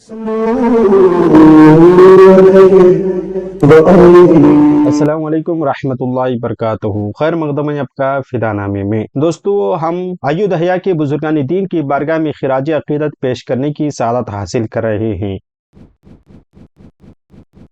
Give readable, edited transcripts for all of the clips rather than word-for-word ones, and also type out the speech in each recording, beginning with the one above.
السلام علیکم ورحمۃ اللہ وبرکاتہ۔ خیر مقدم ہے آپ کا فدا نامے میں۔ دوستو، ہم ایودھیا کے بزرگان دین کی بارگاہ میں خراج عقیدت پیش کرنے کی سعادت حاصل کر رہے ہیں۔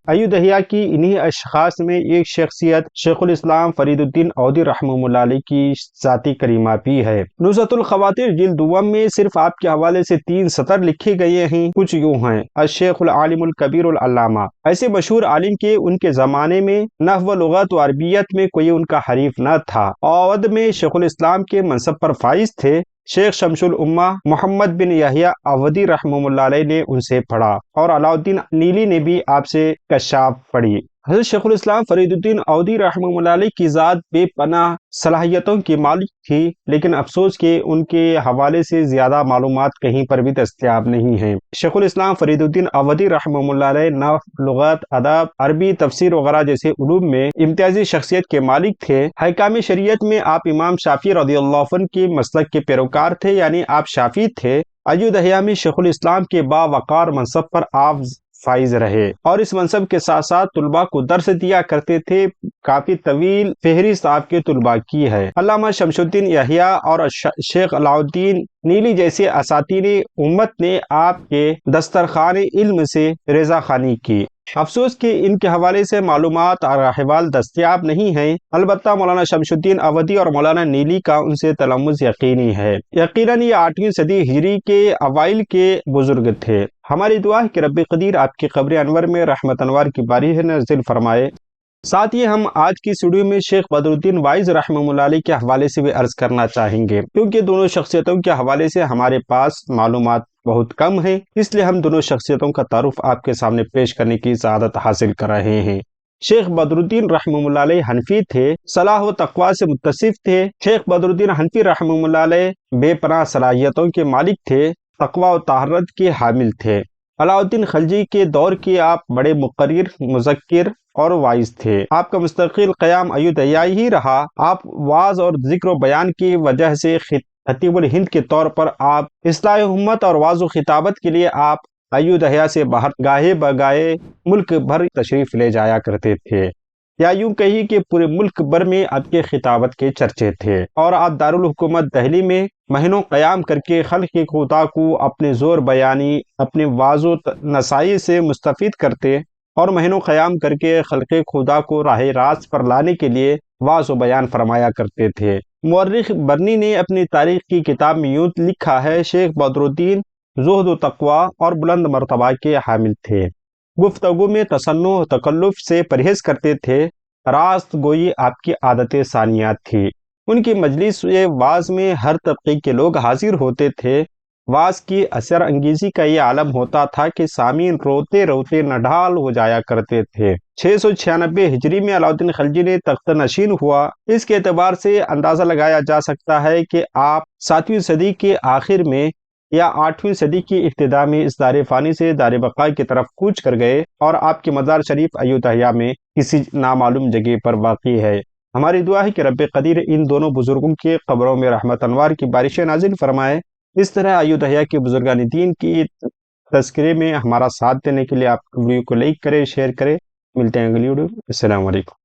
ایودھیا کی انہی اشخاص میں ایک شخصیت شیخ الاسلام فرید الدین اودھی رحمہ اللہ علیہ کی ذاتی کریمہ بھی ہے۔ نزہۃ الخواطر جلد دوم میں صرف آپ کے حوالے سے 3 سطر لکھے گئے ہیں۔ کچھ یوں ہیں: الشیخ العالم الکبیر العلامہ، ایسے مشہور عالم کے ان کے زمانے میں نحو و لغت و عربیت میں کوئی ان کا حریف نہ تھا۔ اودھ میں شیخ الاسلام کے منصب پر فائز تھے۔ شیخ شمس الامہ محمد بن یحییٰ اودھی رحمہ اللہ علیہ نے ان سے پڑھا، اور علاء الدین نیلی نے بھی آپ سے کشاف پڑھی۔ حضرت شیخ الاسلام فرید الدین اودھی رحمہ اللہ علیہ کی ذات بے پناہ صلاحیتوں کی مالک تھی، لیکن افسوس کہ ان کے حوالے سے زیادہ معلومات کہیں پر بھی دستیاب نہیں ہیں۔ شیخ الاسلام فرید الدین اودھی رحمہ اللہ علیہ نحو، لغت، ادب، عربی، تفسیر وغیرہ جیسے علوم میں امتیازی شخصیت کے مالک تھے۔ حکام شریعت میں آپ امام شافعی رضی اللہ عنہ کے مسلک کے پیروکار تھے، یعنی آپ شافعی تھے۔ ایودھیا میں شیخ الاسلام کے باوقار منصب پر آپ فائز رہے، اور اس منصب کے ساتھ ساتھ طلباء کو درس دیا کرتے تھے۔ کافی طویل فہرست آپ کے طلباء کی ہے۔ علامہ شمس الدین یحییٰ اور شیخ علاء الدین نیلی جیسے اساتین امت نے آپ کے دسترخوان علم سے رضا خوانی کی۔ افسوس کہ ان کے حوالے سے معلومات اور احوال دستیاب نہیں ہیں، البتہ مولانا شمس الدین اودھی اور مولانا نیلی کا ان سے تلمذ یقینی ہے۔ یقیناً یہ 8ویں صدی ہجری کے اوائل کے بزرگ تھے۔ ہماری دعا ہے کہ رب قدیر آپ کی قبر انور میں رحمت انوار کی بارش نازل فرمائے۔ ساتھ ہی ہم آج کی ویڈیو میں شیخ بدر الدین وائز رحمہ اللہ علیہ کے حوالے سے بھی عرض کرنا چاہیں گے، کیونکہ دونوں شخصیتوں کے حوالے سے ہمارے پاس معلومات بہت کم ہیں، اس لیے ہم دونوں شخصیتوں کا تعارف آپ کے سامنے پیش کرنے کی سعادت حاصل کر رہے ہیں۔ شیخ بدر الدین رحمہ اللہ علیہ حنفی تھے، صلاح و تقوی سے متصف تھے۔ شیخ بدر الدین حنفی رحمہ اللہ علیہ بے پناہ صلاحیتوں کے مالک تھے، تقوی و طہارت کے حامل تھے۔ علاء الدین خلجی کے دور کے آپ بڑے مقرر، مذکر اور واعظ تھے۔ آپ کا مستقل قیام ایودھیا ہی رہا۔ آپ وعظ اور ذکر و بیان کی وجہ سے خطیب الہند کے طور پر آپ اصلاح امت اور وعظ و خطابت کے لیے آپ ایودھیا سے باہر گاہے بگاہے ملک بھر تشریف لے جایا کرتے تھے، یا یوں کہی کہ پورے ملک بھر میں آپ کے خطابت کے چرچے تھے، اور آپ دارالحکومت دہلی میں مہینوں قیام کر کے خلق خدا کو اپنے زور بیانی، اپنے وعظ و نصائی سے مستفید کرتے، اور مہینوں قیام کر کے خلق خدا کو راہ راست پر لانے کے لیے وعظ و بیان فرمایا کرتے تھے۔ مورخ برنی نے اپنی تاریخ کی کتاب میں یوں لکھا ہے: شیخ بدر الدین زہد و تقوی اور بلند مرتبہ کے حامل تھے، گفتگو میں تصنع و تکلف سے پرہیز کرتے تھے، راست گوئی آپ کی عادت ثانیات تھی۔ ان کی مجلس وعظ میں ہر طبقے کے لوگ حاضر ہوتے تھے۔ وعظ کی اثر انگیزی کا یہ عالم ہوتا تھا کہ سامعین روتے روتے نڈھال ہو جایا کرتے تھے۔ 696 ہجری میں علاء الدین خلجی نے تخت نشین ہوا۔ اس کے اعتبار سے اندازہ لگایا جا سکتا ہے کہ آپ 7ویں صدی کے آخر میں یا 8ویں صدی کی ابتدا میں اس دار فانی سے دار بقا کی طرف کوچ کر گئے، اور آپ کی مزار شریف ایودھیا میں کسی نامعلوم جگہ پر واقع ہے۔ ہماری دعا ہے کہ رب قدیر ان دونوں بزرگوں کے قبروں میں رحمت انوار کی بارشیں نازل فرمائے۔ اس طرح ایودھیا کے بزرگان دین کی تذکرے میں ہمارا ساتھ دینے کے لیے آپ ویڈیو کو لائک کریں، شیئر کریں۔ ملتے ہیں اگلی ویڈیو۔ السلام علیکم۔